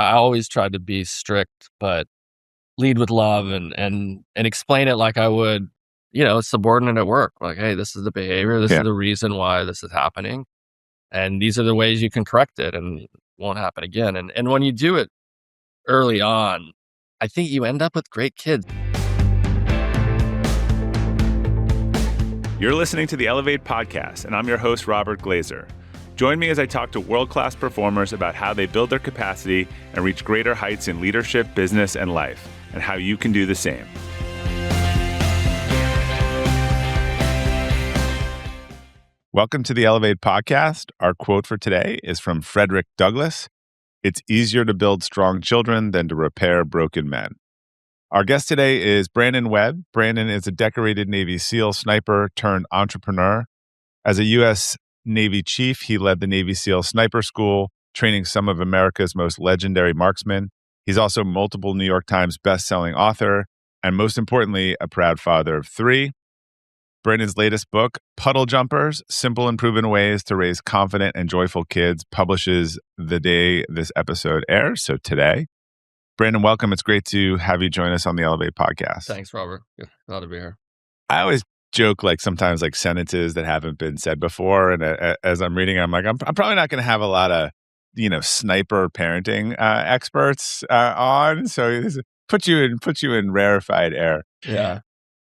I always tried to be strict, but lead with love and explain it like I would, a subordinate at work. Like, hey, this is the behavior. This is the reason why this is happening. And these are the ways you can correct it and it won't happen again. And when you do it early on, I think you end up with great kids. You're listening to the Elevate Podcast, and I'm your host, Robert Glazer. Join me as I talk to world-class performers about how they build their capacity and reach greater heights in leadership, business, and life, and how you can do the same. Welcome to the Elevate Podcast. Our quote for today is from Frederick Douglass. It's easier to build strong children than to repair broken men. Our guest today is Brandon Webb. Brandon is a decorated Navy SEAL sniper turned entrepreneur. As a U.S. Navy chief, he led the Navy SEAL Sniper School, training some of America's most legendary marksmen. He's also multiple New York Times bestselling author, and most importantly, a proud father of 3. Brandon's latest book, Puddle Jumpers, Simple and Proven Ways to Raise Confident and Joyful Kids, publishes the day this episode airs, so today. Brandon, welcome. It's great to have you join us on the Elevate Podcast. Thanks, Robert. Glad to be here. I always joke sometimes sentences that haven't been said before. And as I'm reading, I'm I'm probably not going to have a lot of, sniper parenting experts on. So this put you in rarefied air. Yeah.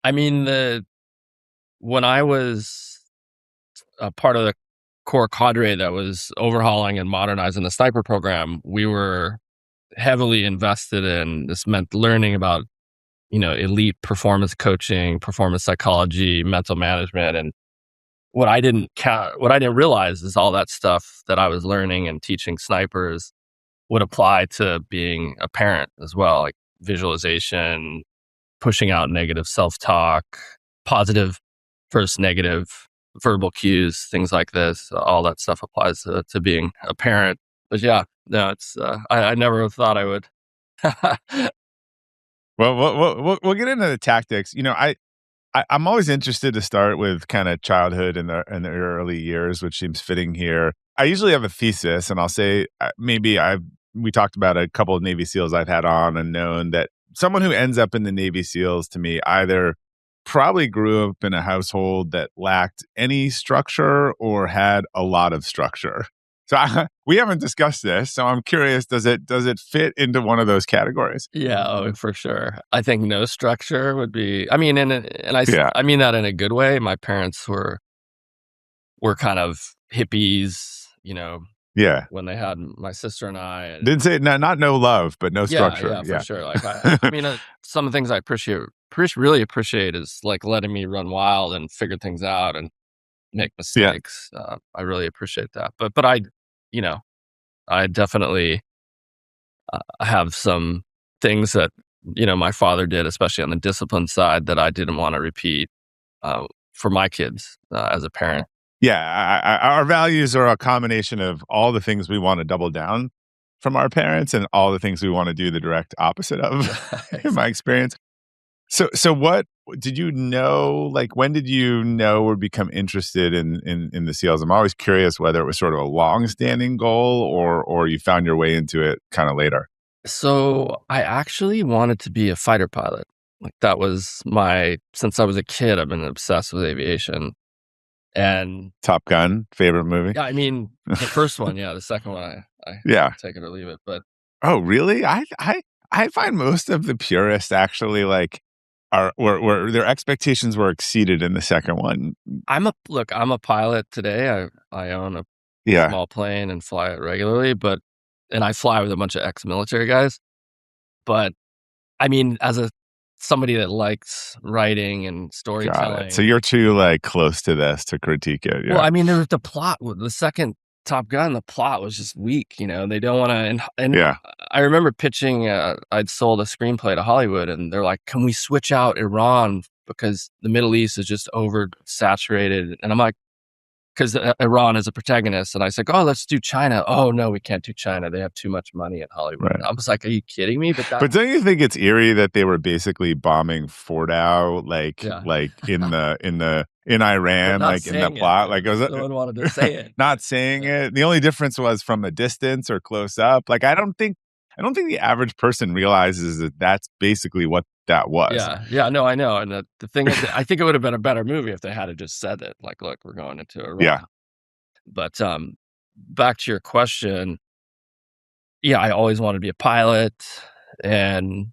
I mean, when I was a part of the core cadre that was overhauling and modernizing the sniper program, we were heavily invested in. This meant learning about, elite performance coaching, performance psychology, mental management. And what I didn't realize is all that stuff that I was learning and teaching snipers would apply to being a parent as well, like visualization, pushing out negative self-talk, positive versus negative verbal cues, things like this. All that stuff applies to being a parent. But yeah, no, it's I never thought I would. Well, we'll get into the tactics. I'm always interested to start with kind of childhood in the early years, which seems fitting here. I usually have a thesis, and I'll say we talked about a couple of Navy SEALs I've had on and known that someone who ends up in the Navy SEALs to me either probably grew up in a household that lacked any structure or had a lot of structure. So we haven't discussed this, so I'm curious, does it fit into one of those categories? Yeah, for sure. I think no structure would be, I mean that in a good way. My parents were kind of hippies, Yeah. when they had my sister and I. And, didn't say not no love, but no structure. Yeah, for sure. Like some of the things I really appreciate is like letting me run wild and figure things out and make mistakes. Yeah. I really appreciate that. But I definitely have some things that, my father did, especially on the discipline side, that I didn't want to repeat for my kids as a parent. Yeah, our values are a combination of all the things we want to double down from our parents and all the things we want to do the direct opposite of, in my experience. So what did you know, when did you know or become interested in the SEALs? I'm always curious whether it was sort of a long-standing goal or you found your way into it kind of later. So I actually wanted to be a fighter pilot. Like that was since I was a kid, I've been obsessed with aviation. And Top Gun, favorite movie? Yeah, I mean, the first one, yeah. The second one, I take it or leave it. But oh, really? I find most of the purists actually were their expectations were exceeded in the second one. I'm a pilot today. I own a small plane and fly it regularly, and I fly with a bunch of ex-military guys. But I mean, as somebody that likes writing and storytelling. So you're too close to this to critique it. Yeah. Well, I mean, there was the plot with the second Top Gun. The plot was just weak. They don't want to. And I remember pitching. I'd sold a screenplay to Hollywood, and they're like, "Can we switch out Iran because the Middle East is just oversaturated?" And I'm like, because Iran is a protagonist. And I said, "Oh, let's do China." "Oh, no, we can't do China. They have too much money in Hollywood." Right. I was like, "Are you kidding me?" But don't you think it's eerie that they were basically bombing Fordow, in Iran, in the plot? No one wanted to say it. Not saying it. The only difference was from a distance or close up. I don't think I don't think the average person realizes that that's basically what that was. Yeah, no, I know. And the thing is, I think it would have been a better movie if they had just said it. Like, look, we're going into Iraq. Yeah. But back to your question, yeah, I always wanted to be a pilot, and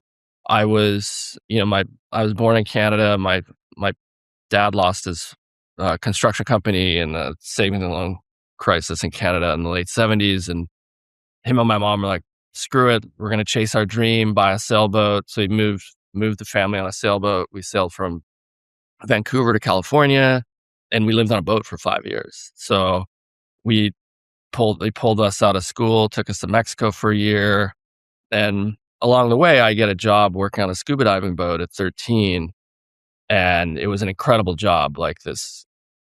I was, I was born in Canada. My dad lost his construction company in the savings and loan crisis in Canada in the late '70s, and him and my mom were like, "Screw it, we're going to chase our dream, buy a sailboat." So he moved the family on a sailboat. We sailed from Vancouver to California, and we lived on a boat for 5 years. So we they pulled us out of school, took us to Mexico for a year, and along the way, I get a job working on a scuba diving boat at 13, and it was an incredible job. Like this,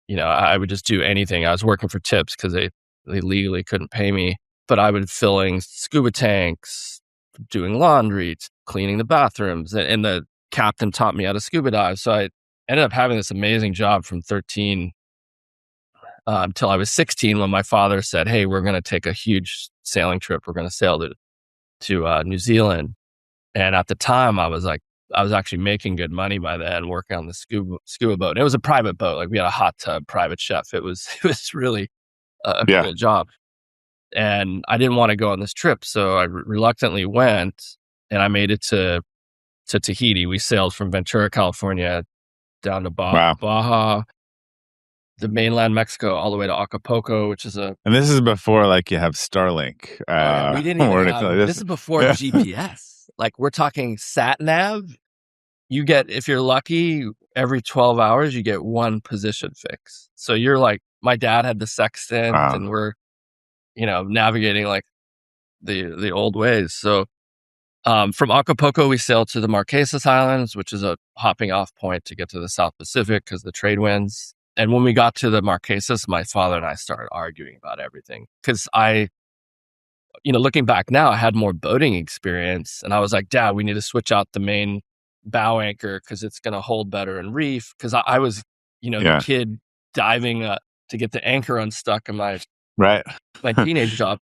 I would just do anything. I was working for tips because they legally couldn't pay me, but I would filling scuba tanks, doing laundry, cleaning the bathrooms, and the captain taught me how to scuba dive. So I ended up having this amazing job from 13 until I was 16, when my father said, "Hey, we're going to take a huge sailing trip. We're going to sail to New Zealand." And at the time, I was actually making good money by then, working on the scuba boat. And it was a private boat. Like, we had a hot tub, private chef. It was really a cool job. And I didn't want to go on this trip, so I reluctantly went, and I made it to Tahiti. We sailed from Ventura, California, down to Baja, the mainland Mexico, all the way to Acapulco, which is and this is before like you have Starlink. we didn't even have, this is before GPS. Like, we're talking sat nav. You get, if you're lucky, every 12 hours, you get one position fix. So you're like, my dad had the sextant, and we're, navigating like the old ways. So from Acapulco, we sailed to the Marquesas Islands, which is a hopping off point to get to the South Pacific because the trade winds. And when we got to the Marquesas, my father and I started arguing about everything because looking back now, I had more boating experience, and I was like, "Dad, we need to switch out the main bow anchor because it's going to hold better in reef." Because I was, the kid diving to get the anchor unstuck in my teenage job.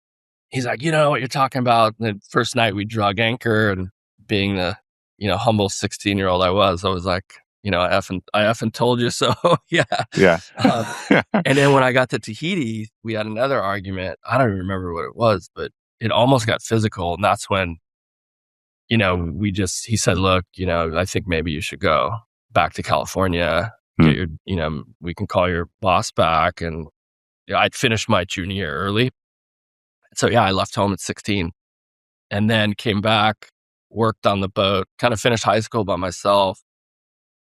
He's like, "You know what you're talking about." And the first night we drug anchor, and being the humble 16-year-old I was like, I effing told you so. Yeah. And then when I got to Tahiti, we had another argument. I don't even remember what it was, but it almost got physical. And that's when, he said, "Look, I think maybe you should go back to California, get your, we can call your boss back." And I'd finished my junior year early. So I left home at 16 and then came back, worked on the boat, kind of finished high school by myself.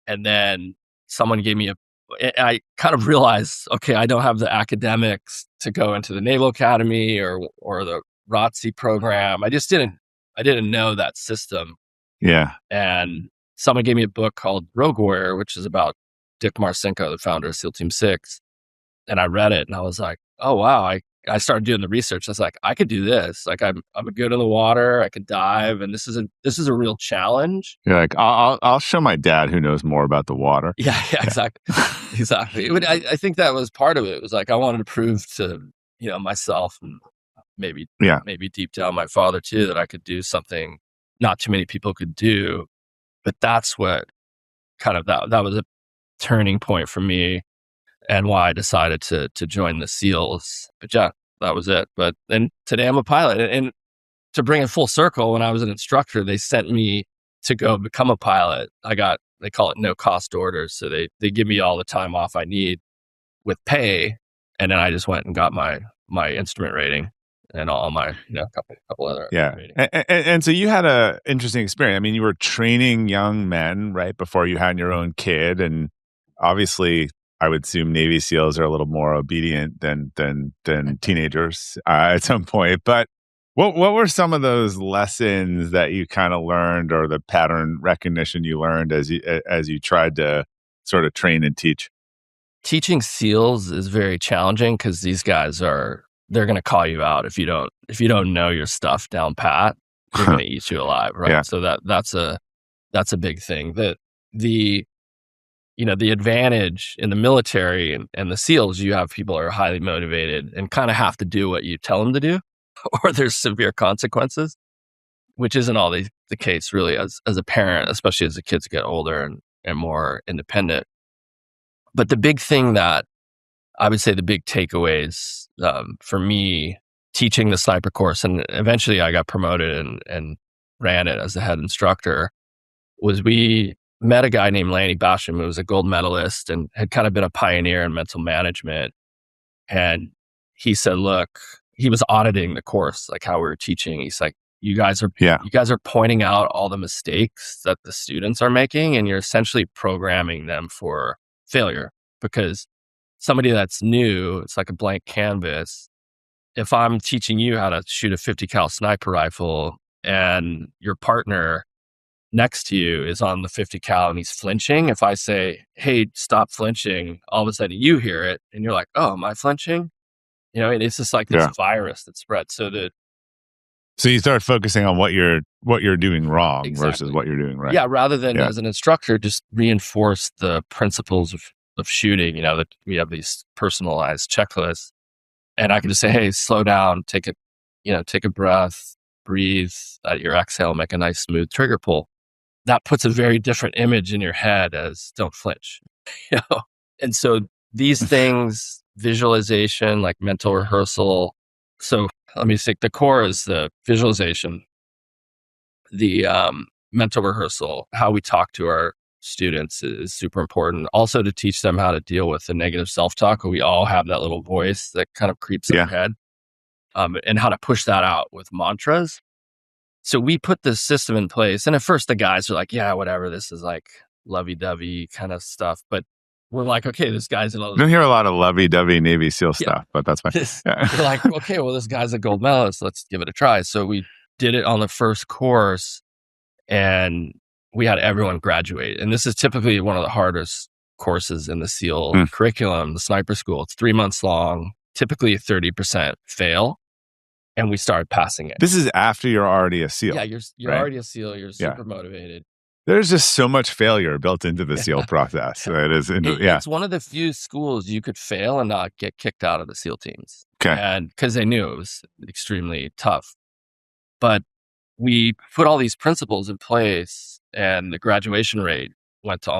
And then someone gave me I kind of realized, okay, I don't have the academics to go into the Naval Academy or the ROTC program. I didn't know that system. Yeah. And someone gave me a book called Rogue Warrior, which is about Dick Marcinko, the founder of SEAL Team 6. And I read it and I was like, oh, wow. I started doing the research. I was like, I could do this. Like, I'm good in the water. I could dive, and this is a real challenge. You're like, I'll show my dad who knows more about the water. Yeah, exactly. I think that was part of it. It was like I wanted to prove to myself, and maybe deep down my father too, that I could do something not too many people could do. But that's what kind of that was a turning point for me, and why I decided to join the SEALs. But yeah, that was it. But then today I'm a pilot. And to bring it full circle, when I was an instructor, they sent me to go become a pilot. They call it no cost orders. So they give me all the time off I need with pay. And then I just went and got my instrument rating and all my, couple other ratings. And so you had a interesting experience. I mean, you were training young men right before you had your own kid, and obviously I would assume Navy SEALs are a little more obedient than teenagers at some point. But what were some of those lessons that you kind of learned, or the pattern recognition you learned as you tried to sort of train and teach? Teaching SEALs is very challenging because these guys they're going to call you out if you don't know your stuff down pat. They're going to eat you alive, right? Yeah. So that's a big thing. The advantage in the military and the SEALs, you have people who are highly motivated and kind of have to do what you tell them to do, or there's severe consequences. which isn't all the case really as a parent, especially as the kids get older and more independent. But the big thing that I would say the big takeaways for me teaching the sniper course, and eventually I got promoted and ran it as the head instructor, was we met a guy named Lanny Basham, who was a gold medalist and had kind of been a pioneer in mental management. And he said, look, he was auditing the course, like how we were teaching. He's like, you guys are pointing out all the mistakes that the students are making, and you're essentially programming them for failure. Because somebody that's new, it's like a blank canvas. If I'm teaching you how to shoot a 50 cal sniper rifle and your partner next to you is on the 50 cal and he's flinching, if I say, hey, stop flinching, all of a sudden you hear it and you're like, oh, am I flinching? You know, and it's just like this virus that spreads. So you start focusing on what you're doing wrong versus what you're doing right. Yeah, rather than as an instructor, just reinforce the principles of shooting, you know, that we have these personalized checklists. And I can just say, hey, slow down, take a breath, breathe at your exhale, make a nice smooth trigger pull. That puts a very different image in your head as don't flinch. You know? And so these things, visualization, like mental rehearsal. So let me think, the core is the visualization, the mental rehearsal, how we talk to our students is super important. Also to teach them how to deal with the negative self-talk. We all have that little voice that kind of creeps in our head, and how to push that out with mantras. So we put this system in place. And at first the guys are like, yeah, whatever. This is like lovey-dovey kind of stuff. But we're like, okay, this guy's You don't hear a lot of lovey-dovey Navy SEAL stuff, but that's fine. We're like, okay, well, this guy's a gold medalist. Let's give it a try. So we did it on the first course and we had everyone graduate. And this is typically one of the hardest courses in the SEAL curriculum, the sniper school. It's 3 months long, typically 30% fail. And we started passing it. This is after you're already a SEAL. Yeah, you're already a SEAL. You're super motivated. There's just so much failure built into the SEAL process. It's one of the few schools you could fail and not get kicked out of the SEAL teams. Okay. And because they knew it was extremely tough. But we put all these principles in place and the graduation rate went to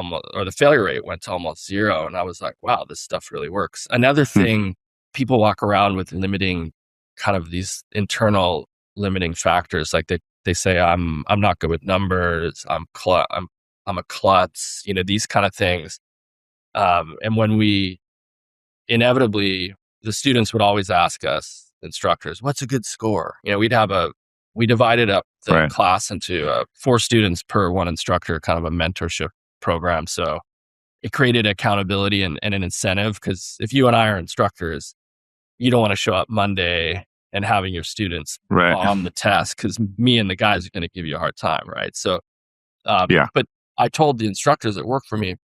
the failure rate went to almost zero. And I was like, wow, this stuff really works. Another thing, people walk around with limiting kind of these internal limiting factors. Like they say, I'm not good with numbers. I'm a klutz, you know, these kind of things. And when inevitably, the students would always ask us, instructors, what's a good score? You know, we divided up the class into 4 students per one instructor, kind of a mentorship program. So it created accountability and an incentive, because if you and I are instructors, you don't want to show up Monday and having your students bomb the test, because me and the guys are going to give you a hard time, right? So, but I told the instructors that work for me,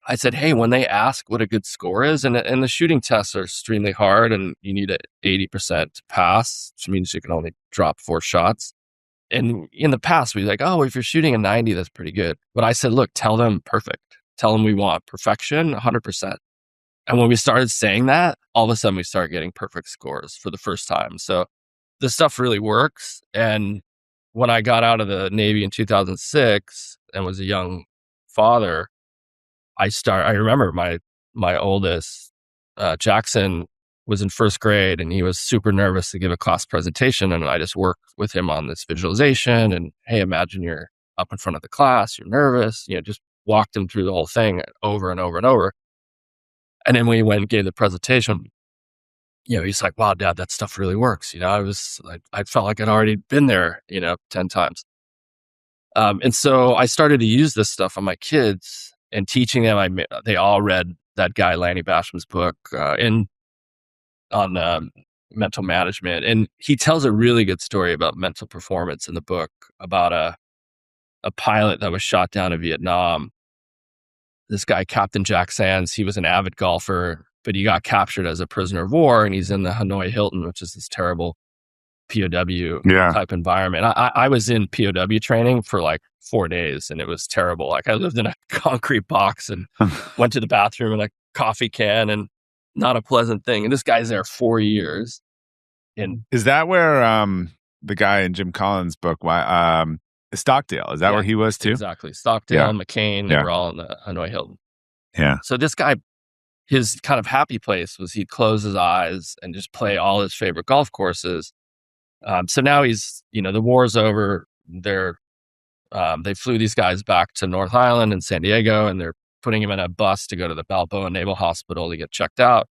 I said, hey, when they ask what a good score is, and the shooting tests are extremely hard and you need 80% to pass, which means you can only drop 4 shots. And in the past, we were like, oh, if you're shooting a 90, that's pretty good. But I said, look, tell them perfect. Tell them we want perfection, 100%. And when we started saying that, all of a sudden we started getting perfect scores for the first time. So this stuff really works. And when I got out of the Navy in 2006 and was a young father, I remember my oldest, Jackson, was in first grade and he was super nervous to give a class presentation. And I just worked with him on this visualization and, hey, imagine you're up in front of the class, you're nervous, you know, just walked him through the whole thing over and over and over. And then when he went and gave the presentation, you know, he's like, wow, Dad, that stuff really works. You know, I felt like I'd already been there, you know, 10 times. And so I started to use this stuff on my kids and teaching them. They all read that guy, Lanny Basham's book on mental management. And he tells a really good story about mental performance in the book, about a pilot that was shot down in Vietnam. This guy, Captain Jack Sands, he was an avid golfer, but he got captured as a prisoner of war, and he's in the Hanoi Hilton, which is this terrible POW type environment. I was in POW training for like 4 days, and it was terrible. Like I lived in a concrete box and went to the bathroom in a coffee can, and not a pleasant thing. And this guy's there 4 years. And is that where the guy in Jim Collins' book. Why? Stockdale. Is that where he was too? Exactly. Stockdale, Yeah. McCain, they Yeah. were all in the Hanoi Hilton. Yeah. So this guy, his kind of happy place was he'd close his eyes and just play all his favorite golf courses. So now he's, the war's over. They flew these guys back to North Island and San Diego, and they're putting him in a bus to go to the Balboa Naval Hospital to get checked out.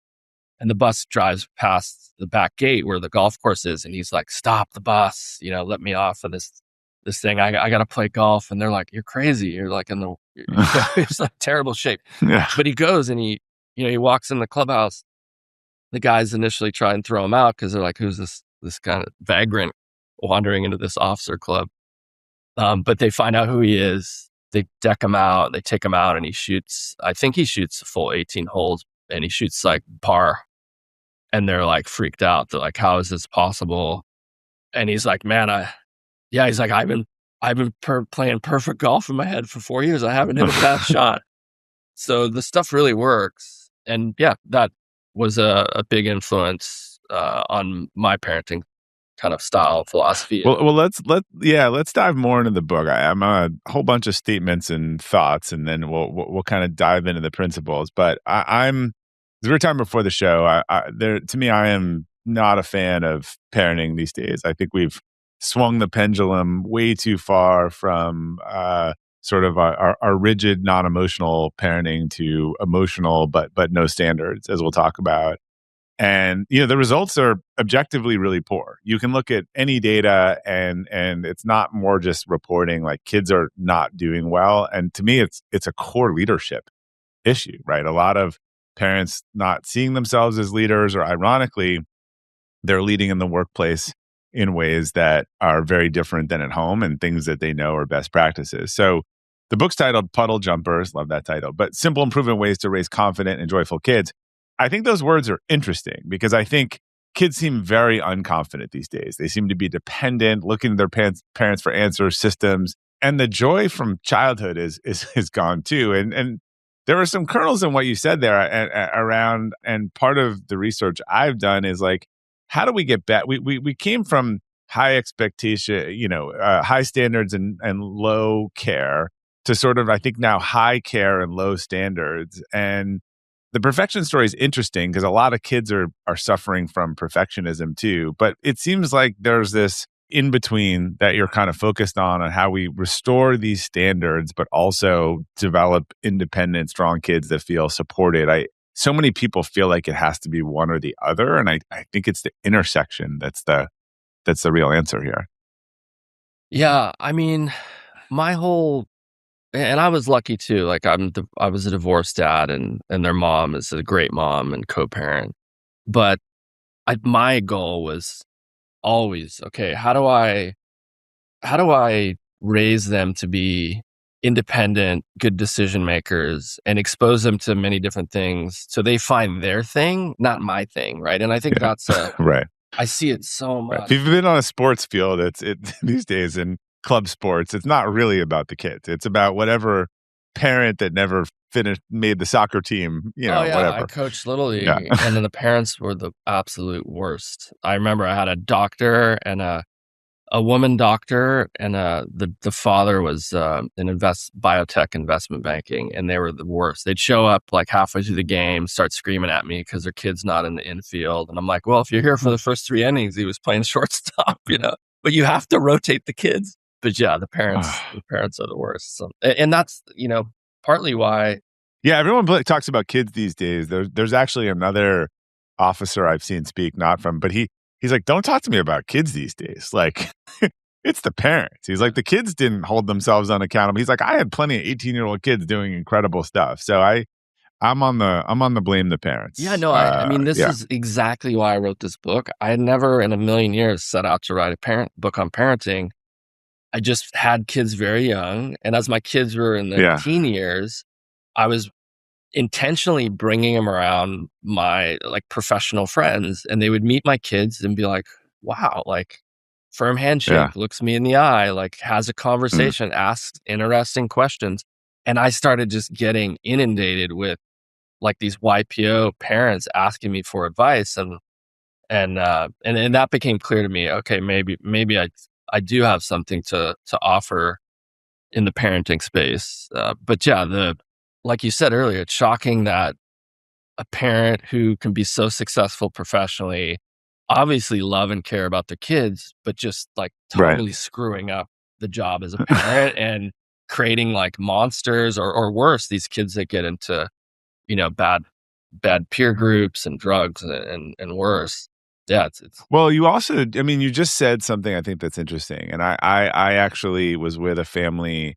And the bus drives past the back gate where the golf course is, and he's like, "Stop the bus! Let me off of this thing. I got to play golf." And they're like, "You're crazy. You're like it's like terrible shape." Yeah. But he goes and he walks in the clubhouse. The guys initially try and throw him out because they're like, "Who's this kind of vagrant wandering into this officer club?" But they find out who he is. They deck him out. They take him out, and I think he shoots a full 18 holes, and he shoots like par. And they're like freaked out. They're like, "How is this possible?" And he's like, "Man, he's like, I've been playing perfect golf in my head for 4 years. I haven't hit a bad shot." So the stuff really works. And yeah, that was a big influence on my parenting kind of style philosophy. Well, let's dive more into the book. I'm a whole bunch of statements and thoughts, and then we'll kind of dive into the principles. But I'm as we were talking before the show. To me, I am not a fan of parenting these days. I think we've swung the pendulum way too far from sort of our rigid, non-emotional parenting to emotional, but no standards, as we'll talk about. And the results are objectively really poor. You can look at any data, and it's not more just reporting like kids are not doing well. And to me, it's a core leadership issue, right? A lot of parents not seeing themselves as leaders, or ironically, they're leading in the workplace in ways that are very different than at home, and things that they know are best practices. So the book's titled Puddle Jumpers, love that title, but simple improvement ways to raise confident and joyful kids. I think those words are interesting because I think kids seem very unconfident these days. They seem to be dependent, looking to their parents for answers, systems, and the joy from childhood is gone too. And there were some kernels in what you said there around, and part of the research I've done is like, how do we get back? We came from high expectation, high standards and low care, to sort of, I think now, high care and low standards. And the perfection story is interesting because a lot of kids are suffering from perfectionism too. But it seems like there's this in between that you're kind of focused on how we restore these standards, but also develop independent, strong kids that feel supported. So many people feel like it has to be one or the other, and I think it's the intersection that's the real answer here. Yeah, I mean, and I was lucky too. Like I was a divorced dad, and their mom is a great mom and co-parent. But my goal was always, okay, how do I raise them to be independent, good decision makers, and expose them to many different things so they find their thing, not my thing, right? And I think Yeah. that's Right. I see it so Right. much. If you've been on a sports field, it's these days in club sports, it's not really about the kids. It's about whatever parent that never made the soccer team, Oh yeah, I whatever. coached Little Yeah. League, and then the parents were the absolute worst. I remember I had a doctor and a woman doctor, and the father was in biotech investment banking, and they were the worst. They'd show up like halfway through the game, start screaming at me because their kid's not in the infield, and I'm like, "Well, if you're here for the first 3 innings, he was playing shortstop, But you have to rotate the kids." But yeah, the parents are the worst. So, and that's partly why. Yeah, everyone talks about kids these days. There's actually another officer I've seen speak, not from, but he's like, "Don't talk to me about kids these days. Like, it's the parents." He's like, "The kids didn't hold themselves unaccountable." He's like, "I had plenty of 18-year-old kids doing incredible stuff." So I'm on the blame the parents. Yeah, no, I mean, this Yeah, is exactly why I wrote this book. I had never in a million years set out to write a book on parenting. I just had kids very young, and as my kids were in their yeah, teen years, I was intentionally bringing them around my like professional friends, and they would meet my kids and be like, "Wow, like firm yeah. handshake, looks me in the eye, like has a Mm. conversation, asks interesting questions." And I started just getting inundated with like these YPO parents asking me for advice, And that became clear to me. Okay, maybe I do have something to offer in the parenting space. But yeah, like you said earlier, it's shocking that a parent who can be so successful professionally, obviously love and care about their kids, but just like Right. totally screwing up the job as a parent and creating like monsters or worse, these kids that get into, bad peer groups and drugs and worse. Yeah, it's Well, you just said something I think that's interesting. And I actually was with a family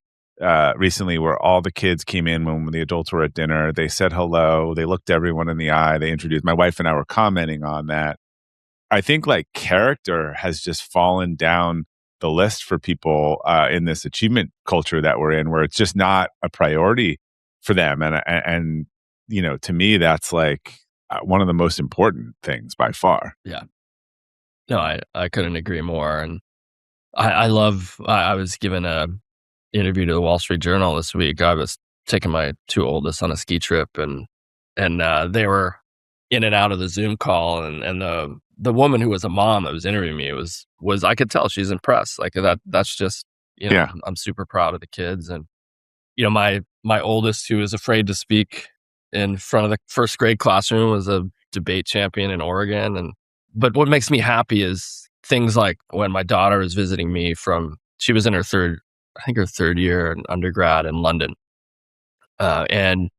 recently where all the kids came in when the adults were at dinner. They said hello. They looked everyone in the eye. They introduced my wife and I were commenting on that. I think like character has just fallen down the list for people in this achievement culture that we're in, where it's just not a priority for them. And to me, that's like one of the most important things by far. yeah. No, I couldn't agree more. And I was given a interview to the Wall Street Journal this week. I was taking my two oldest on a ski trip, and they were in and out of the Zoom call, and the woman who was a mom that was interviewing me was I could tell she's impressed. Like that's just Yeah. I'm super proud of the kids. And my oldest, who was afraid to speak in front of the first grade classroom, was a debate champion in Oregon. But what makes me happy is things like when my daughter was visiting me she was in her third year in undergrad in London. And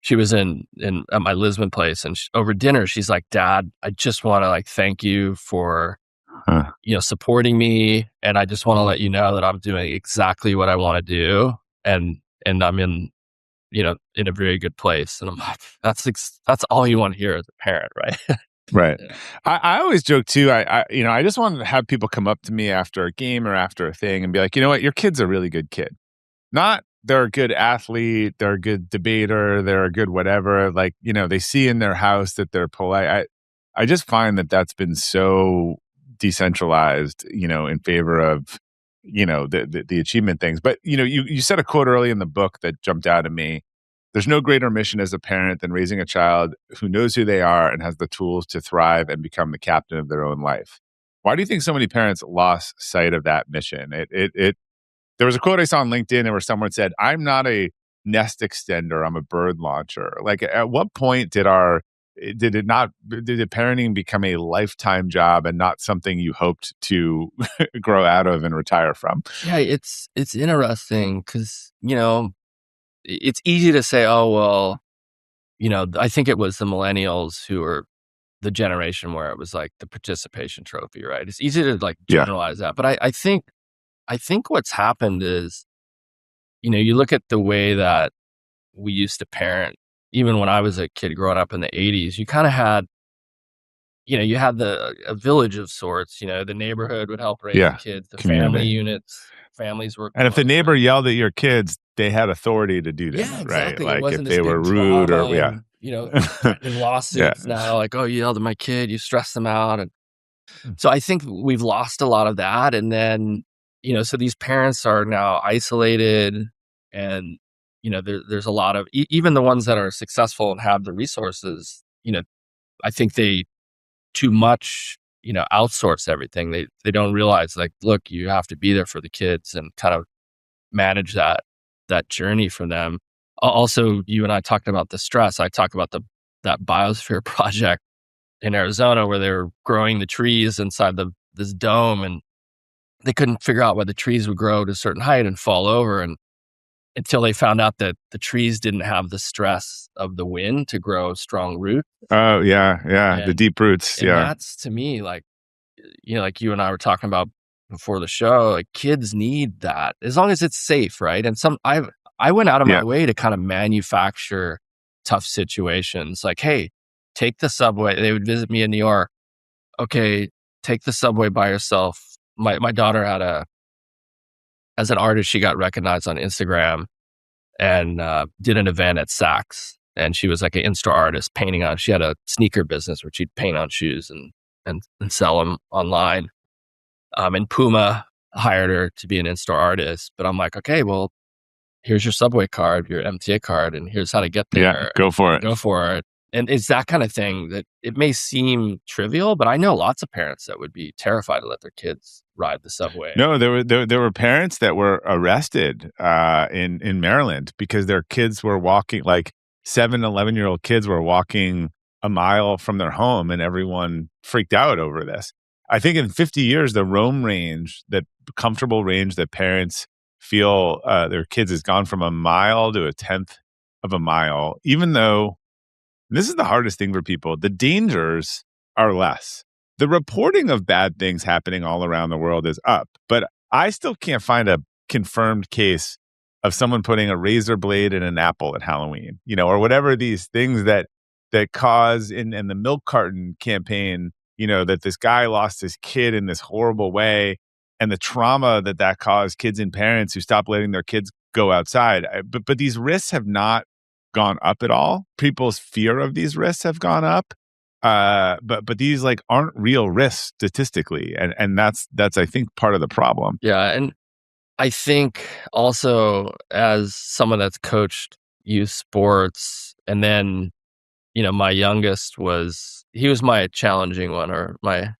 she was in at my Lisbon place, and over dinner, she's like, "Dad, I just want to like thank you for, Huh. supporting me. And I just want to let you know that I'm doing exactly what I want to do. And I'm in a very good place." And I'm like, that's all you want to hear as a parent, right? Right. Yeah. I always joke too. I just wanted to have people come up to me after a game or after a thing and be like, you know what, your kid's a really good kid. Not they're a good athlete, they're a good debater, they're a good whatever. Like, they see in their house that they're polite. I just find that that's been so decentralized, in favor of, the achievement things. But, you said a quote early in the book that jumped out at me. There's no greater mission as a parent than raising a child who knows who they are and has the tools to thrive and become the captain of their own life. Why do you think so many parents lost sight of that mission? There was a quote I saw on LinkedIn where someone said, "I'm not a nest extender, I'm a bird launcher." Like, at what point did parenting become a lifetime job and not something you hoped to grow out of and retire from? Yeah, it's interesting because it's easy to say, oh well, I think it was the millennials who were the generation where it was like the participation trophy, right? It's easy to like Yeah. generalize that, but I think what's happened is, you look at the way that we used to parent. Even when I was a kid growing up in the '80s, you kind of had, you had a village of sorts. The neighborhood would help raise the Yeah. kids. The family Community. units, families work And if the closer. neighbor yelled at your kids, they had authority to do Yeah, that, right? exactly. There Like if wasn't this they were big rude drama or yeah. and, threatening Yeah. lawsuits now, like, "Oh, you yelled at my kid, you stressed them out." And so I think we've lost a lot of that. And then, so these parents are now isolated, and, there's a lot of, even the ones that are successful and have the resources, I think they too much, outsource everything. They don't realize, like, look, you have to be there for the kids and kind of manage that journey for them. Also, you and I talked about the stress. I talked about that biosphere project in Arizona where they were growing the trees inside this dome, and they couldn't figure out why the trees would grow to a certain height and fall over, and until they found out that the trees didn't have the stress of the wind to grow strong roots. Oh, yeah, yeah, the And deep roots, and yeah. that's, to me, like, like you and I were talking about before the show, like, kids need that as long as it's safe, right? And I went out of my Yeah, way to kind of manufacture tough situations. Like, hey, take the subway. They would visit me in New York. Okay, take the subway by yourself. My daughter as an artist, she got recognized on Instagram and did an event at Saks. And she was like an in-store artist painting on. She had a sneaker business where she'd paint on shoes and sell them online. And Puma hired her to be an in-store artist. But I'm like, okay, well, here's your subway card, your MTA card, and here's how to get yeah, there. go for it. Go for it. And it's that kind of thing that it may seem trivial, but I know lots of parents that would be terrified to let their kids ride the subway. No, there were parents that were arrested in Maryland because their kids were walking, like 7, 11-year-old kids were walking a mile from their home, and everyone freaked out over this. I think in 50 years, the roam range, that comfortable range that parents feel their kids, has gone from a mile to a tenth of a mile, even though this is the hardest thing for people. The dangers are less. The reporting of bad things happening all around the world is up, but I still can't find a confirmed case of someone putting a razor blade in an apple at Halloween, or whatever these things that cause in the milk carton campaign, that this guy lost his kid in this horrible way, and the trauma that caused kids and parents who stopped letting their kids go outside. But these risks have not gone up at all. People's fear of these risks have gone up. But these aren't real risks statistically. And that's I think part of the problem. Yeah. And I think also, as someone that's coached youth sports, and then, my youngest he was my challenging one, or my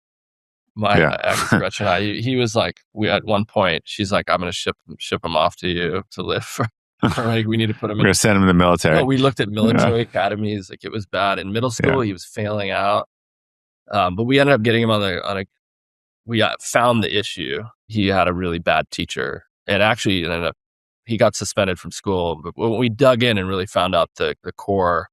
ex Gretchen. He was like, at one point, she's like, I'm going to ship him off to you to live for we need to put him We're going to send him to the military. No, we looked at military academies. It was bad. In middle school, he was failing out. But we ended up getting him we found the issue. He had a really bad teacher, and actually he got suspended from school. But when we dug in and really found out the core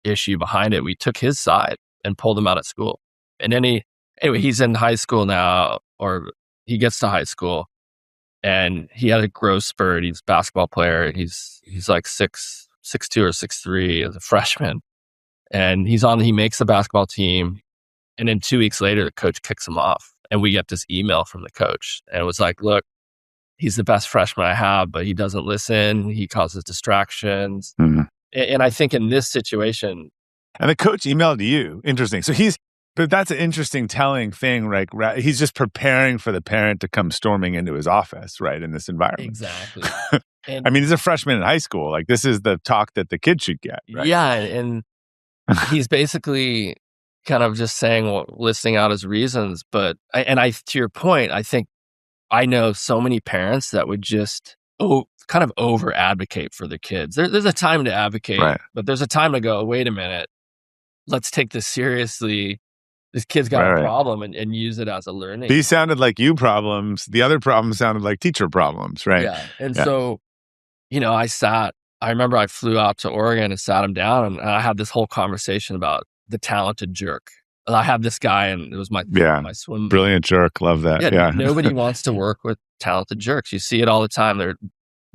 issue behind it, we took his side and pulled him out of school. And then he's in high school now, or he gets to high school, and he had a growth spurt. He's a basketball player. He's like 6'2" or 6'3" as a freshman. And he makes the basketball team. And then 2 weeks later, the coach kicks him off. And we get this email from the coach. And it was like, look, he's the best freshman I have, but he doesn't listen. He causes distractions. Mm-hmm. And I think in this situation. And the coach emailed you. Interesting. So but that's an interesting telling thing, right? He's just preparing for the parent to come storming into his office, right, in this environment. Exactly. And, I mean, he's a freshman in high school. This is the talk that the kid should get, right? Yeah, and he's basically kind of just listing out his reasons. But to your point, I think I know so many parents that would just kind of over advocate for their kids. There's a time to advocate, right, but there's a time to go, wait a minute, let's take this seriously. This kid's got a problem, and use it as a learning. These sounded like you problems. The other problems sounded like teacher problems, right? Yeah. And so, I remember I flew out to Oregon and sat him down, and I had this whole conversation about the talented jerk. And I had this guy, and it was my swim. Brilliant jerk. Love that. Yeah. Nobody wants to work with talented jerks. You see it all the time.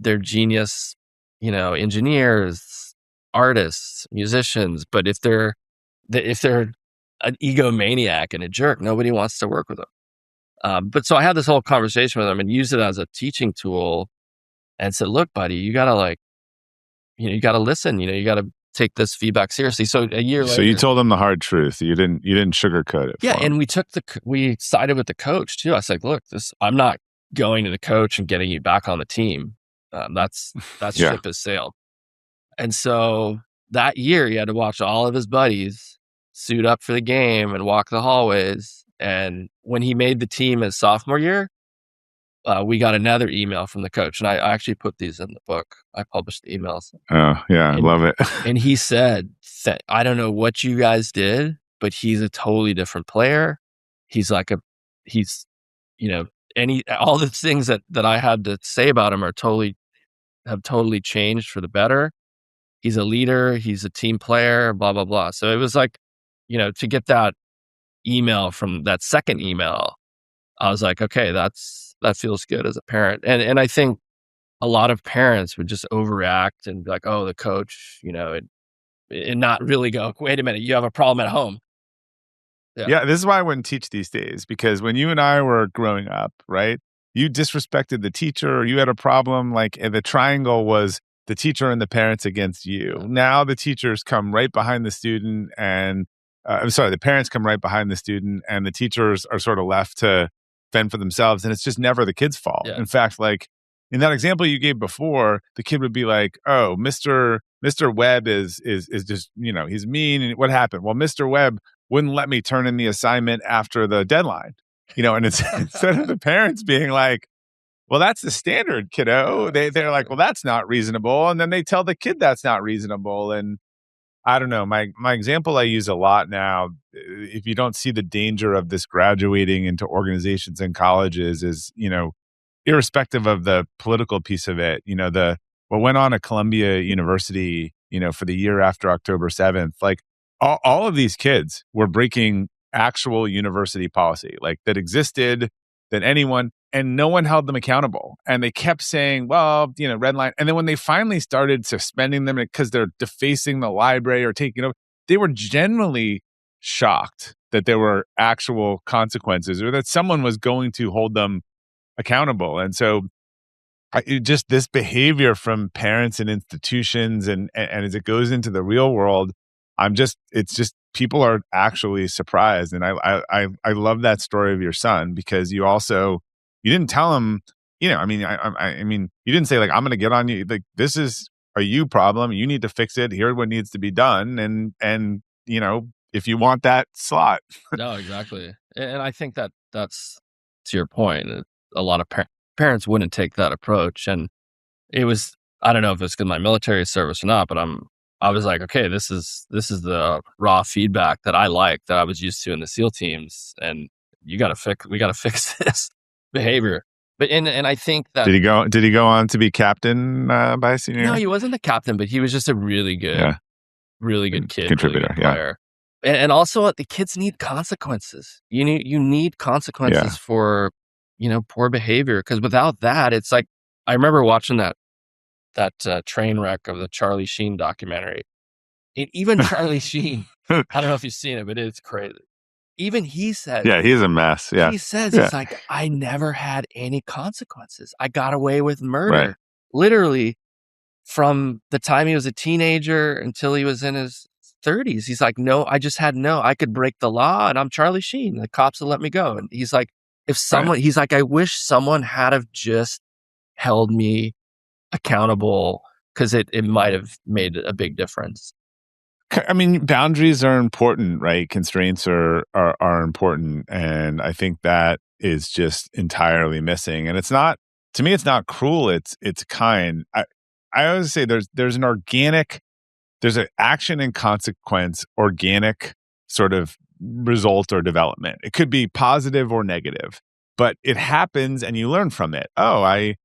They're genius, engineers, artists, musicians. But if they're an egomaniac and a jerk, nobody wants to work with them. But so I had this whole conversation with him and used it as a teaching tool, and said, look, buddy, you gotta you gotta listen, you gotta take this feedback seriously. So a year later. So you told him the hard truth. You didn't sugarcoat it. Yeah. And we sided with the coach too. I said, look, I'm not going to the coach and getting you back on the team. That ship has sailed. And so that year he had to watch all of his buddies suit up for the game and walk the hallways. And when he made the team his sophomore year, we got another email from the coach. And I actually put these in the book. I published the emails. Oh, yeah. I love it. And he said, I don't know what you guys did, but he's a totally different player. He's all the things that I had to say about him have totally changed for the better. He's a leader. He's a team player, blah, blah, blah. So it was like, to get that email from that second email, I was like, okay, that feels good as a parent. And I think a lot of parents would just overreact and be like, oh, the coach, and not really go, wait a minute, you have a problem at home. Yeah, this is why I wouldn't teach these days, because when you and I were growing up, right, you disrespected the teacher, or you had a problem, the triangle was the teacher and the parents against you. Now the teachers come right behind the student, and the parents come right behind the student, and the teachers are sort of left to fend for themselves, and it's just never the kid's fault. Yeah. In fact, in that example you gave before, the kid would be like, oh, Mr. Mr. Webb is just, he's mean. And what happened? Well, Mr. Webb wouldn't let me turn in the assignment after the deadline. And it's instead of the parents being like, well, that's the standard, kiddo. They're like, well, that's not reasonable. And then they tell the kid that's not reasonable. And I don't know. My example I use a lot now, if you don't see the danger of this graduating into organizations and colleges, is, irrespective of the political piece of it, what went on at Columbia University, for the year after October 7th, like all of these kids were breaking actual university policy, like that existed, that anyone, and no one held them accountable. And they kept saying, well, red line. And then when they finally started suspending them because they're defacing the library or taking over, they were generally shocked that there were actual consequences or that someone was going to hold them accountable. And so just this behavior from parents and institutions and as it goes into the real world, it's just people are actually surprised. And I love that story of your son, because you didn't tell him, I mean, you didn't say like, I'm going to get on you. Like, this is a you problem. You need to fix it. Here's what needs to be done. And if you want that slot. No, exactly. And I think that's to your point. A lot of parents wouldn't take that approach. And it was, I don't know if it's because my military service or not, but I was like, okay, this is the raw feedback that I like, that I was used to in the SEAL teams, and we got to fix this behavior. But and I think that did he go on to be captain by senior year? No, he wasn't the captain, but he was just a really good kid, contributor, really good player. And also, the kids need consequences. You need consequences for poor behavior, because without that, it's like, I remember watching that train wreck of the Charlie Sheen documentary. And even Charlie Sheen, I don't know if you've seen it, but it's crazy. Even he says, yeah, he's a mess. Yeah, he says, it's like, I never had any consequences. I got away with murder, literally, from the time he was a teenager until he was in his 30s. He's like, no, I could break the law, and I'm Charlie Sheen. The cops will let me go. And he's like, he's like, I wish someone had have just held me accountable, because it might have made a big difference. I mean, boundaries are important, right? Constraints are important. And I think that is just entirely missing. And it's not, to me, it's not cruel. It's kind. I always say there's an action and consequence, organic sort of result or development. It could be positive or negative, but it happens and you learn from it. Oh, I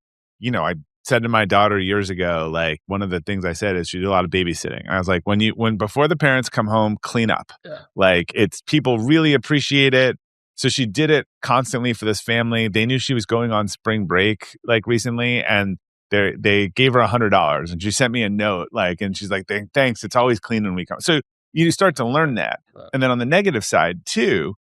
said to my daughter years ago, like, one of the things I said is she did a lot of babysitting. And I was like, when before the parents come home, clean up. Yeah. Like, it's, people really appreciate it. So she did it constantly for this family. They knew she was going on spring break like recently, and they gave her $100, and she sent me a note, like, and she's like, thanks. It's always clean when we come. So you start to learn that. Right. And then on the negative side too,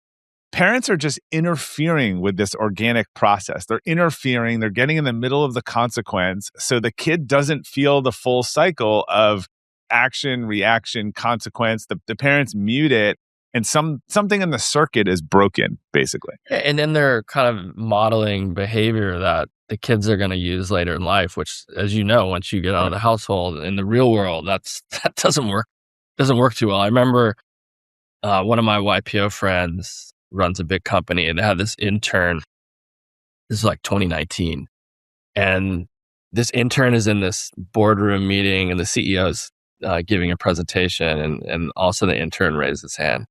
parents are just interfering with this organic process. They're interfering. They're getting in the middle of the consequence. So the kid doesn't feel the full cycle of action, reaction, consequence. The parents mute it, and something in the circuit is broken, basically. Yeah, and then they're kind of modeling behavior that the kids are going to use later in life, which, as you know, once you get out of the household in the real world, that doesn't work too well. I remember one of my YPO friends runs a big company, and they had this intern. This is like 2019. And this intern is in this boardroom meeting, and the CEO's giving a presentation, and also the intern raised his hand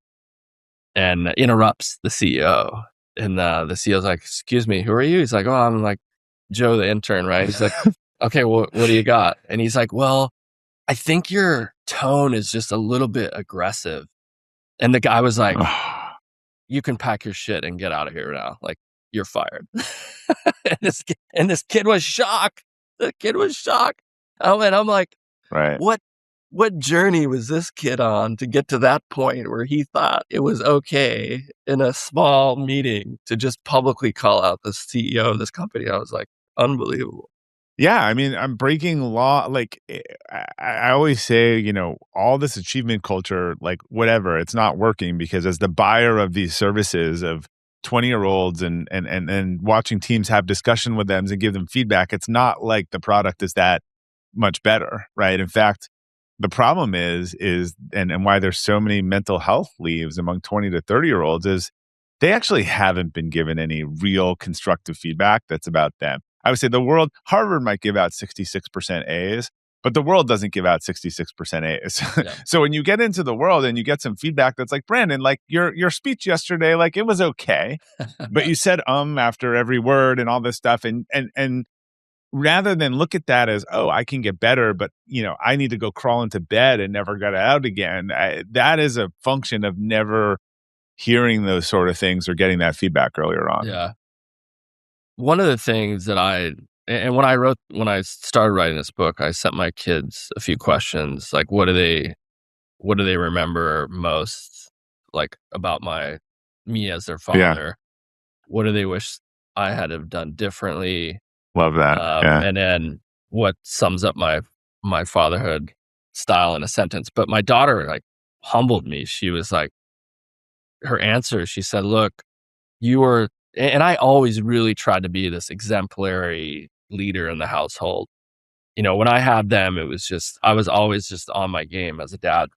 and interrupts the CEO. And the CEO's like, excuse me, who are you? He's like, oh, I'm like Joe, the intern, right? He's like, okay, well, what do you got? And he's like, well, I think your tone is just a little bit aggressive. And the guy was like, you can pack your shit and get out of here now. Like, you're fired. and this kid was shocked. The kid was shocked. And I'm like, right. What journey was this kid on to get to that point where he thought it was okay in a small meeting to just publicly call out the CEO of this company? I was like, unbelievable. Yeah, I mean, I'm breaking law. Like, I always say, all this achievement culture, like, whatever, it's not working, because as the buyer of these services of 20-year-olds and watching teams have discussion with them and give them feedback, it's not like the product is that much better, right? In fact, the problem is and why there's so many mental health leaves among 20 to 30-year-olds is they actually haven't been given any real constructive feedback that's about them. I would say Harvard might give out 66% A's, but the world doesn't give out 66% A's. Yeah. So when you get into the world and you get some feedback that's like, Brandon, like your speech yesterday, like it was okay, but you said after every word and all this stuff, and rather than look at that as, oh, I can get better, but I need to go crawl into bed and never get out again. That is a function of never hearing those sort of things or getting that feedback earlier on. Yeah. One of the things that and when I started writing this book, I sent my kids a few questions, like what do they remember most, like about me as their Yeah. father? What do they wish I had have done differently? Love that. Yeah. And then what sums up my fatherhood style in a sentence? But my daughter like humbled me. She was like, her answer, she said, look, and I always really tried to be this exemplary leader in the household. When I had them, it was just, I was always just on my game as a dad.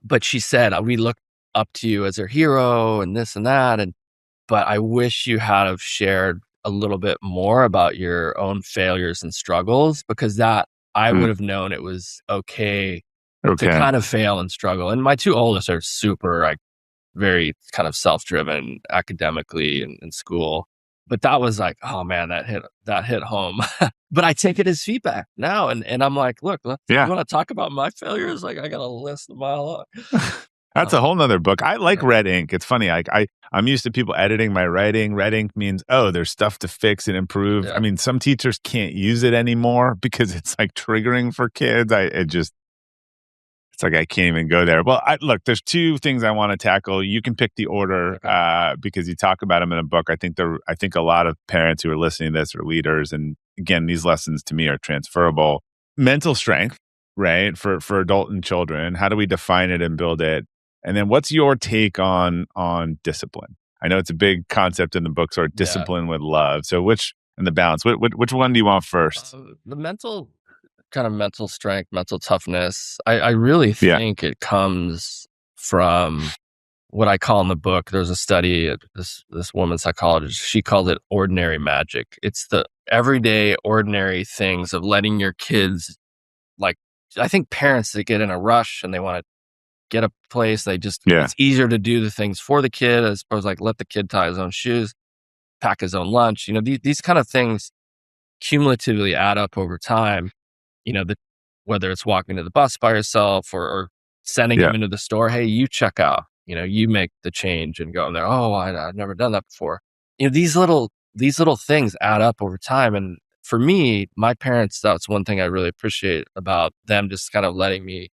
But she said, we look up to you as our hero and this and that. But I wish you had have shared a little bit more about your own failures and struggles, because that I would have known it was okay to kind of fail and struggle. And my two oldest are super, like, very kind of self-driven academically in school. But that was like, oh man, that hit home. But I take it as feedback now. And I'm like, look, you want to talk about my failures? Like, I got a list a mile long. That's a whole nother book. I like red ink. It's funny. I'm used to people editing my writing. Red ink means, oh, there's stuff to fix and improve. Yeah. I mean, some teachers can't use it anymore because it's like triggering for kids. It's like I can't even go there. Well, look, there's two things I want to tackle. You can pick the order because you talk about them in a book. I think a lot of parents who are listening to this are leaders, and again, these lessons to me are transferable. Mental strength, right, for adult and children. How do we define it and build it? And then, what's your take on discipline? I know it's a big concept in the book, sort of discipline with love. So, and the balance. Which one do you want first? The mental strength, mental toughness. I really think it comes from what I call in the book. There's a study, this woman psychologist, she called it ordinary magic. It's the everyday ordinary things of letting your kids, like, I think parents, they get in a rush and they want to get a place. It's easier to do the things for the kid as opposed to like let the kid tie his own shoes, pack his own lunch. These kind of things cumulatively add up over time. Whether it's walking to the bus by yourself or sending them into the store, hey, you check out, you make the change and go in there. Oh, I've never done that before. These little things add up over time. And for me, my parents, that's one thing I really appreciate about them, just kind of letting me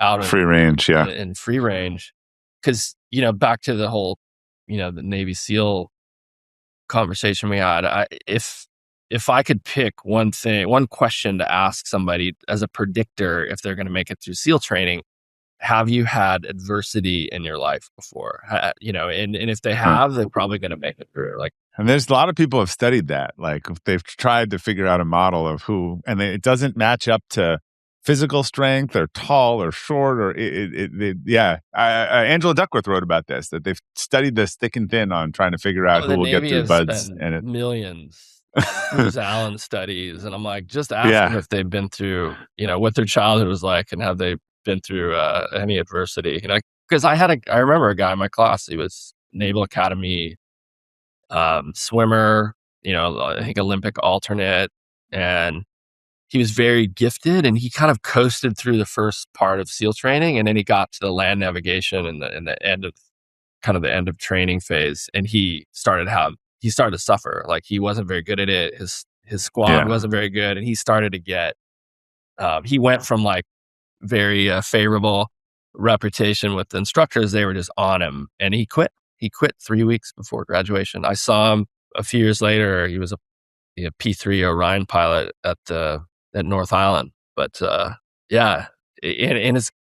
out of free range, in free range. Because, back to the whole, the Navy SEAL conversation we had, if I could pick one question to ask somebody as a predictor if they're going to make it through SEAL training, have you had adversity in your life before? And if they have, they're probably going to make it through. And there's a lot of people have studied that. Like, they've tried to figure out a model of and it doesn't match up to physical strength or tall or short or Angela Duckworth wrote about this, that they've studied this thick and thin on trying to figure out who will get through buds and millions. Bruce Allen studies, and I'm like, just ask them if they've been through, what their childhood was like, and have they been through any adversity? Because I remember a guy in my class. He was Naval Academy swimmer, I think Olympic alternate, and he was very gifted, and he kind of coasted through the first part of SEAL training, and then he got to the land navigation and the end of training phase, and he started to suffer. Like, he wasn't very good at it. His squad wasn't very good, and he started to get. He went from like very favorable reputation with the instructors; they were just on him, and he quit. He quit 3 weeks before graduation. I saw him a few years later. He was a P3 Orion pilot at North Island. But and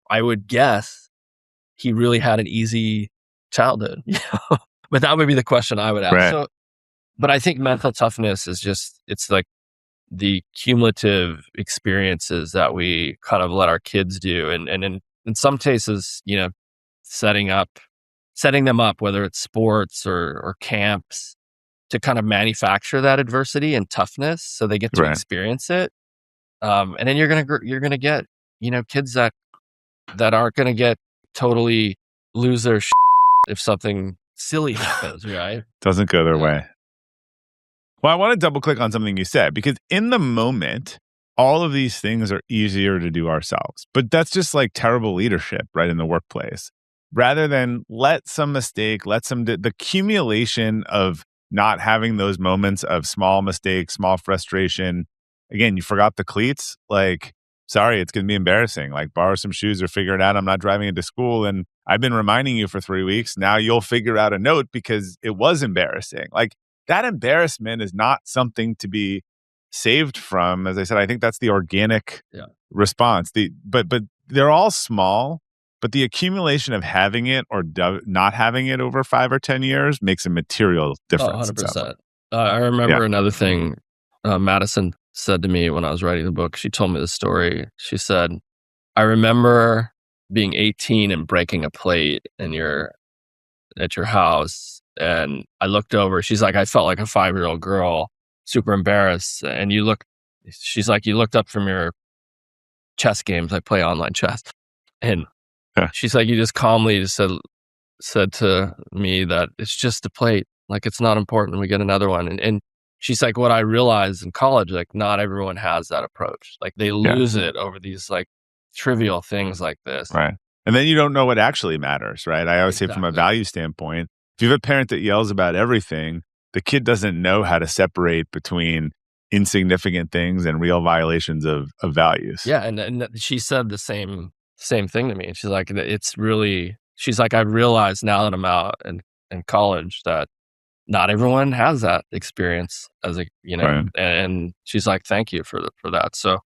I would guess he really had an easy childhood. But that would be the question I would ask. Right. So, but I think mental toughness is it's like the cumulative experiences that we kind of let our kids do. And in some cases, setting them up, whether it's sports or camps, to kind of manufacture that adversity and toughness so they get to Right. experience it. And then you're gonna get, kids that aren't gonna get totally lose their if something silly happens, right? Doesn't go their Yeah. way. Well, I want to double click on something you said because in the moment, all of these things are easier to do ourselves. But that's just like terrible leadership, right, in the workplace. Rather than let some mistake, the accumulation of not having those moments of small mistakes, small frustration. Again, you forgot the cleats. Like, sorry, it's going to be embarrassing. Like, borrow some shoes or figure it out. I'm not driving into school. And I've been reminding you for 3 weeks. Now you'll figure out a note because it was embarrassing. Like, that embarrassment is not something to be saved from. As I said, I think that's the organic Yeah. response. But they're all small, but the accumulation of having it or not having it over 5 or 10 years makes a material difference. 100%. I remember another thing Madison said to me when I was writing the book. She told me the story. She said, I remember being 18 and breaking a plate at your house. And I looked over. She's like, I felt like a 5-year-old girl, super embarrassed. And she's like, you looked up from your chess games. I play online chess. And she's like, you just calmly just said to me that it's just a plate. Like, it's not important. We get another one. And she's like, what I realized in college, like, not everyone has that approach. Like, they lose it over these like trivial things like this. Right. And then you don't know what actually matters, right? I always say from a value standpoint, if you have a parent that yells about everything, the kid doesn't know how to separate between insignificant things and real violations of values. Yeah. And she said the same thing to me. She's like, I realize now that I'm out in college that not everyone has that experience as a, Right. and she's like, thank you for that. So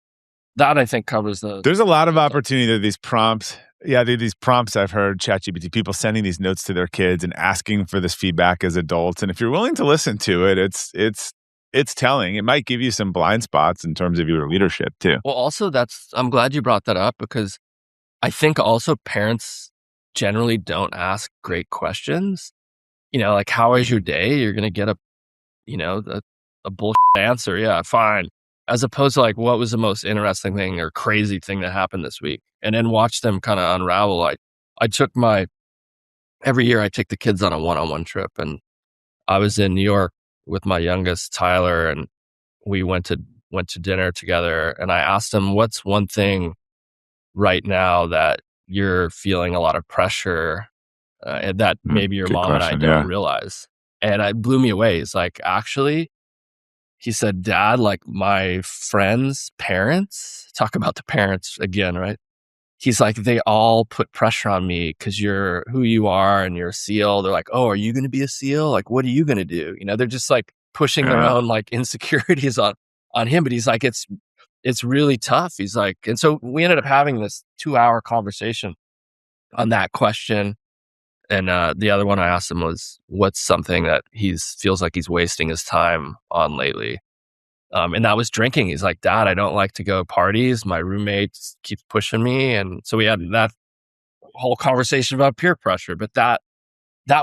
that I think covers There's a lot of opportunity to these prompts. Yeah, these prompts I've heard, ChatGPT, people sending these notes to their kids and asking for this feedback as adults. And if you're willing to listen to it, it's telling. It might give you some blind spots in terms of your leadership too. Well, also I'm glad you brought that up because I think also parents generally don't ask great questions. Like, how is your day? You're going to get a bullshit answer. Yeah, fine. As opposed to like, what was the most interesting thing or crazy thing that happened this week? And then watch them kind of unravel. Every year I take the kids on a one-on-one trip, and I was in New York with my youngest, Tyler, and we went to dinner together, and I asked him, what's one thing right now that you're feeling a lot of pressure and that maybe your mom and I don't realize? And it blew me away. He's like, actually, he said, Dad, like my friends' parents, talk about the parents again, right? He's like, they all put pressure on me because you're who you are and you're a SEAL. They're like, oh, are you going to be a SEAL? Like, what are you going to do? They're just like pushing their own like insecurities on him. But he's like, it's really tough. He's like, and so we ended up having this 2-hour conversation on that question. And the other one I asked him was, what's something that feels like he's wasting his time on lately? And that was drinking. He's like, Dad, I don't like to go parties. My roommate keeps pushing me. And so we had that whole conversation about peer pressure. But that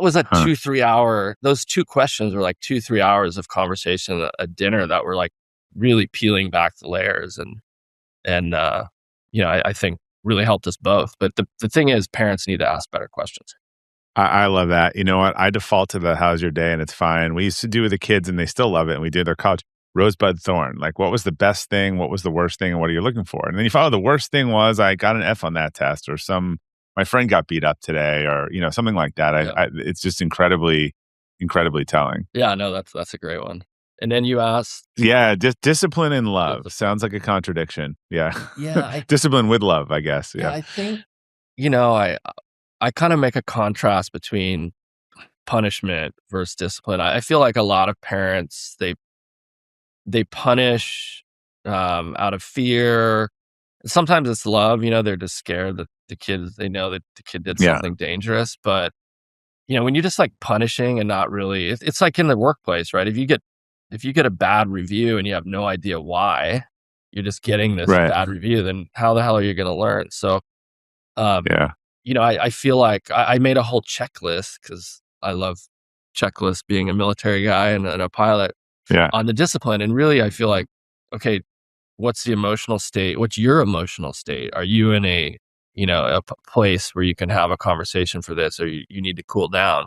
was a 2-3 hour, those two questions were like 2-3 hours of conversation at dinner that were like really peeling back the layers. And I think really helped us both. But the thing is, parents need to ask better questions. I love that. You know what? I default to the how's your day and it's fine. We used to do with the kids and they still love it. And we did their college rosebud thorn. Like, what was the best thing? What was the worst thing? And what are you looking for? And then you follow the worst thing was I got an F on that test, or my friend got beat up today, or, something like that. It's just incredibly, incredibly telling. Yeah, no, that's a great one. And then you asked. Yeah, discipline and love. Sounds like a contradiction. Yeah. Yeah. Discipline with love, I guess. Yeah. I think, I kind of make a contrast between punishment versus discipline. I feel like a lot of parents, they punish out of fear. Sometimes it's love, they're just scared that they know that the kid did something dangerous. But, when you're just like punishing and not really, it's like in the workplace, right? If if you get a bad review and you have no idea why, you're just getting this Right. bad review, then how the hell are you going to learn? So, um, Yeah. I feel like I made a whole checklist because I love checklists being a military guy and a pilot Yeah. on the discipline. And really, I feel like, okay, what's the emotional state? What's your emotional state? Are you in a place where you can have a conversation for this, or you need to cool down?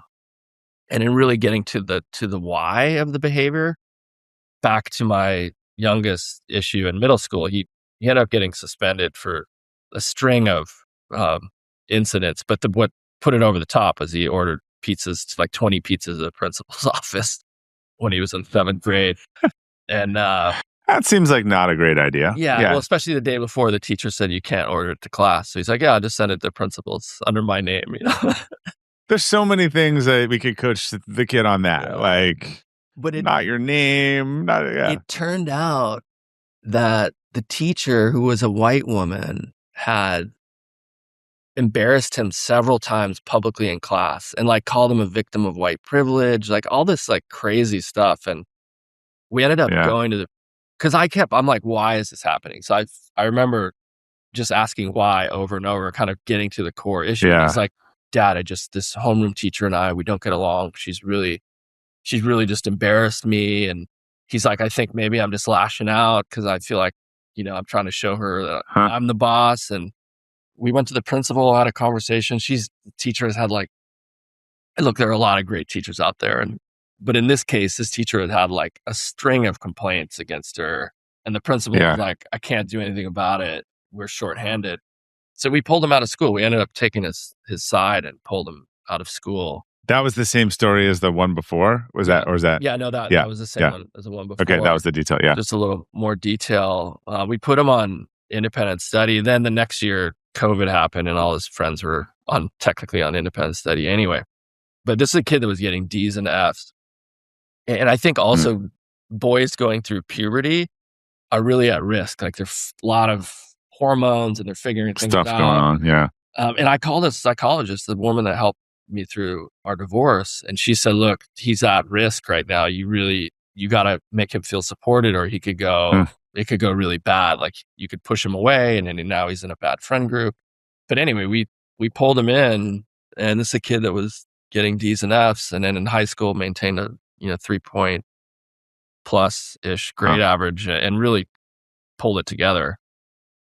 And in really getting to the why of the behavior, back to my youngest issue in middle school, he ended up getting suspended for a string of um, incidents. But what put it over the top was he ordered pizzas, like 20 pizzas at the principal's office when he was in 7th grade. And That seems like not a great idea. yeah, well, Yeah. especially the day before, the teacher said you can't order it to class. So he's like, yeah, I'll just send it to principals under my name. There's so many things that we could coach the kid on that. Yeah. Like, But not your name. Not, yeah. it turned out that the teacher, who was a white woman, had embarrassed him several times publicly in class and like called him a victim of white privilege, like all this like crazy stuff. And we ended up Yeah. going to because I'm like, why is this happening? So I remember just asking why over and over, kind of getting to the core issue. And Yeah. he's like, Dad, this homeroom teacher and we don't get along. She's really just embarrassed me. And he's like, I think maybe I'm just lashing out because I feel like, I'm trying to show her that Huh. I'm the boss. And we went to the principal, had a conversation. Teacher has had like, look, there are a lot of great teachers out there. But in this case, this teacher had like a string of complaints against her. And the principal Yeah. was like, I can't do anything about it. We're shorthanded. So we pulled him out of school. We ended up taking his side and pulled him out of school. That was the same story as the one before? Was Yeah. that, or was that? Yeah, no, that Yeah. was the same Yeah. one as the one before. Okay. That was the detail. Yeah. Just a little more detail. We put him on independent study. Then the next year, COVID happened and all his friends were technically on independent study anyway. But this is a kid that was getting D's and F's. And I think also boys going through puberty are really at risk. Like there's a lot of hormones and they're figuring things Stuff out. going on. Yeah. And I called a psychologist, the woman that helped me through our divorce. And she said, look, he's at risk right now. You got to make him feel supported or it could go really bad. Like you could push him away and then now he's in a bad friend group. But anyway, we pulled him in and this is a kid that was getting D's and F's and then in high school maintained a 3-point plus ish grade average and really pulled it together.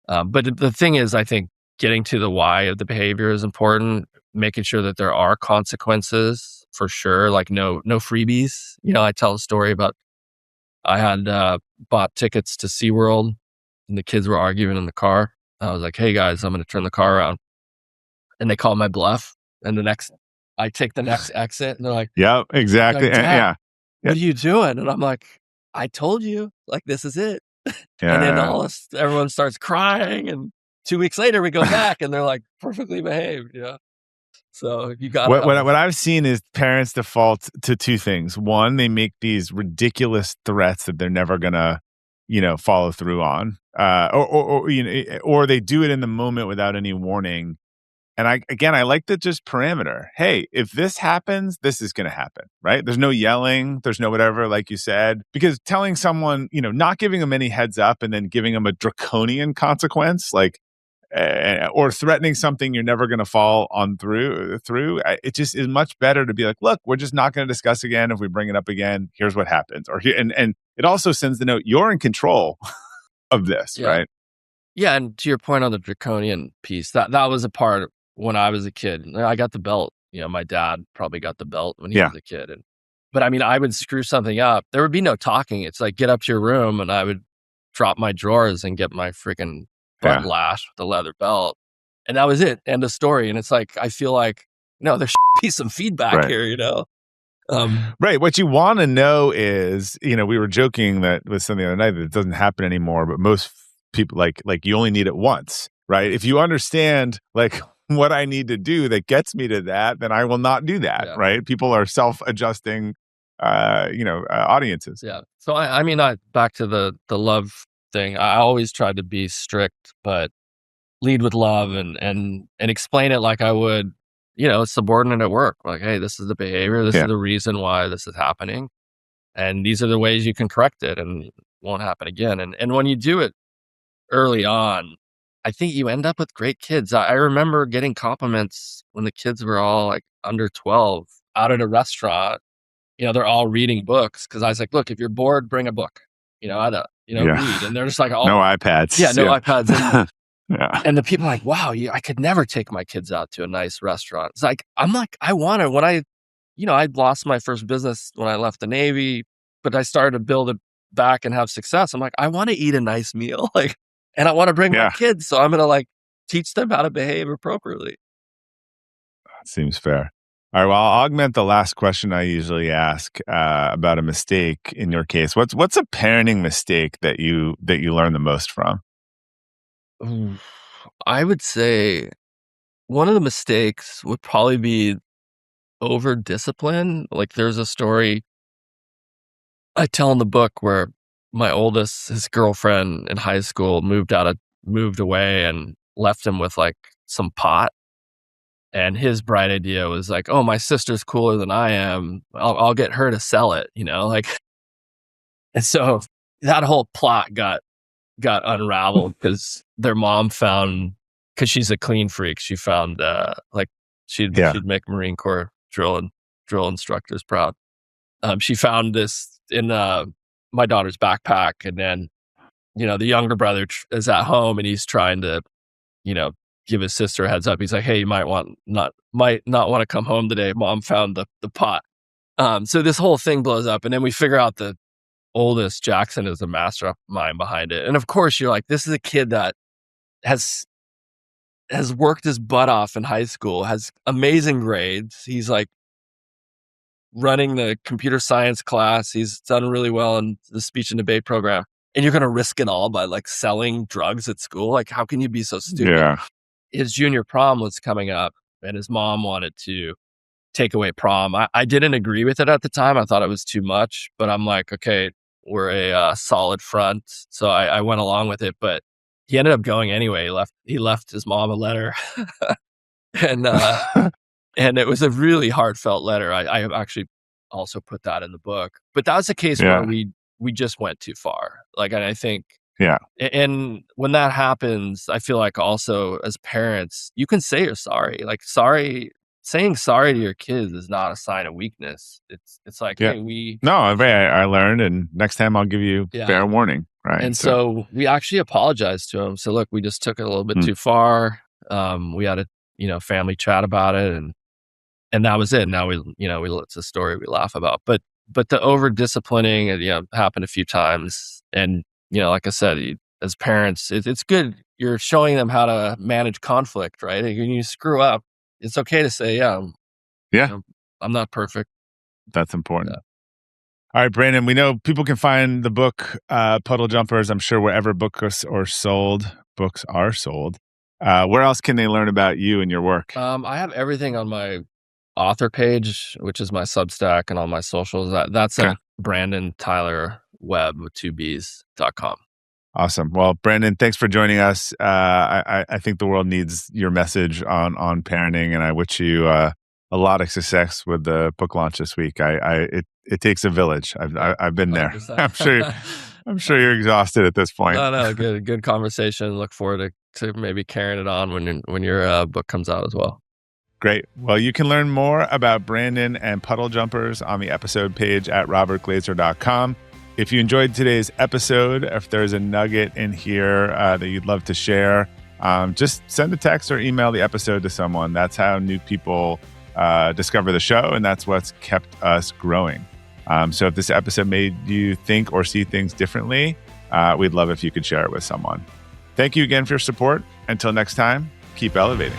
But the thing is, I think getting to the why of the behavior is important, making sure that there are consequences for sure, like no freebies. I tell a story about I had bought tickets to SeaWorld and the kids were arguing in the car. I was like, hey guys, I'm going to turn the car around. And they call my bluff. And I take the next exit and they're like, yeah, exactly. Like, Dad, yeah. what are you doing? And I'm like, I told you, like, this is it. Yeah. And then everyone starts crying. And 2 weeks later, we go back and they're like perfectly behaved. So you got what I've seen is parents default to two things. One, they make these ridiculous threats that they're never gonna, follow through on, or they do it in the moment without any warning. And I like the just parameter. Hey, if this happens, this is going to happen, right? There's no yelling. There's no whatever, like you said, because telling someone, not giving them any heads up and then giving them a draconian consequence, like, or threatening something you're never going to fall on through. It just is much better to be like, look, we're just not going to discuss again. If we bring it up again, here's what happens. Or here, and it also sends the note, you're in control of this, right? Yeah. And to your point on the draconian piece, that was a part when I was a kid. I got the belt. My dad probably got the belt when he was a kid. But I mean, I would screw something up. There would be no talking. It's like, get up to your room and I would drop my drawers and get my freaking butt lashed with the leather belt. And that was it. End of story. And it's like, I feel like, no, there should be some feedback here, Right. What you want to know is, we were joking that with something the other night that it doesn't happen anymore, but most people like you only need it once, right? If you understand like what I need to do that gets me to that, then I will not do that, right? People are self-adjusting, audiences. Yeah. So I mean, back to the love thing. I always tried to be strict, but lead with love and explain it like I would, a subordinate at work. Like, hey, this is the behavior. This is the reason why this is happening. And these are the ways you can correct it and it won't happen again. And when you do it early on, I think you end up with great kids. I remember getting compliments when the kids were all like under 12 out at a restaurant. They're all reading books because I was like, look, if you're bored, bring a book. I don't, read. And they're just like, No oh, iPads. yeah, no iPads. And, Yeah. and the people are like, wow, I could never take my kids out to a nice restaurant. It's like, I'm like, I want to. When I'd lost my first business when I left the Navy, but I started to build it back and have success. I'm like, I want to eat a nice meal, and I want to bring my Yeah. kids. So I'm going to teach them how to behave appropriately. Seems fair. All right. Well, I'll augment the last question I usually ask about a mistake in your case. What's a parenting mistake that you learn the most from? Ooh, I would say one of the mistakes would probably be over discipline. Like there's a story I tell in the book where my oldest, his girlfriend in high school moved away and left him with some pot. And his bright idea was like, oh, my sister's cooler than I am. I'll get her to sell it, And so that whole plot got unraveled because their mom found, because she's a clean freak, she found she'd make Marine Corps drill instructors proud. She found this in my daughter's backpack, and then the younger brother is at home and he's trying to give his sister a heads up. He's like, hey, you might not want to come home today. Mom found the pot. So this whole thing blows up, and then we figure out the oldest, Jackson, is the mastermind behind it. And of course, you're like, this is a kid that has worked his butt off in high school, has amazing grades. He's running the computer science class. He's done really well in the speech and debate program. And you're going to risk it all by selling drugs at school? How can you be so stupid? Yeah. His junior prom was coming up and his mom wanted to take away prom. I didn't agree with it at the time. I thought it was too much, but I'm like, okay, we're a solid front. So I went along with it, but he ended up going anyway. He left his mom a letter and it was a really heartfelt letter. I actually also put that in the book, but that was a case where we just went too far. And I think, and when that happens, I feel like also as parents, you can say you're sorry. Saying sorry to your kids is not a sign of weakness. It's like, hey, No, I learned, and next time I'll give you fair warning. Right. And so we actually apologized to him. So look, we just took it a little bit too far. We had a family chat about it, and that was it. Now it's a story we laugh about. But the over disciplining, happened a few times. And like I said, as parents, it's good. You're showing them how to manage conflict, right? And when you screw up, it's okay to say, I'm not perfect. That's important. Yeah. All right, Brandon, we know people can find the book, Puddle Jumpers, I'm sure wherever books are sold. Where else can they learn about you and your work? I have everything on my author page, which is my Substack, and all my socials. That's at Brandon Tyler Webb with 2Bs.com. Awesome. Well, Brandon, thanks for joining us. I think the world needs your message on parenting, and I wish you a lot of success with the book launch this week. It takes a village. I've been there. 100%. I'm sure you're exhausted at this point. No, good conversation. Look forward to maybe carrying it on when your book comes out as well. Great. Well, you can learn more about Brandon and Puddle Jumpers on the episode page at robertglazer.com. If you enjoyed today's episode, if there's a nugget in here that you'd love to share, just send a text or email the episode to someone. That's how new people discover the show, and that's what's kept us growing. So if this episode made you think or see things differently, we'd love if you could share it with someone. Thank you again for your support. Until next time, keep elevating.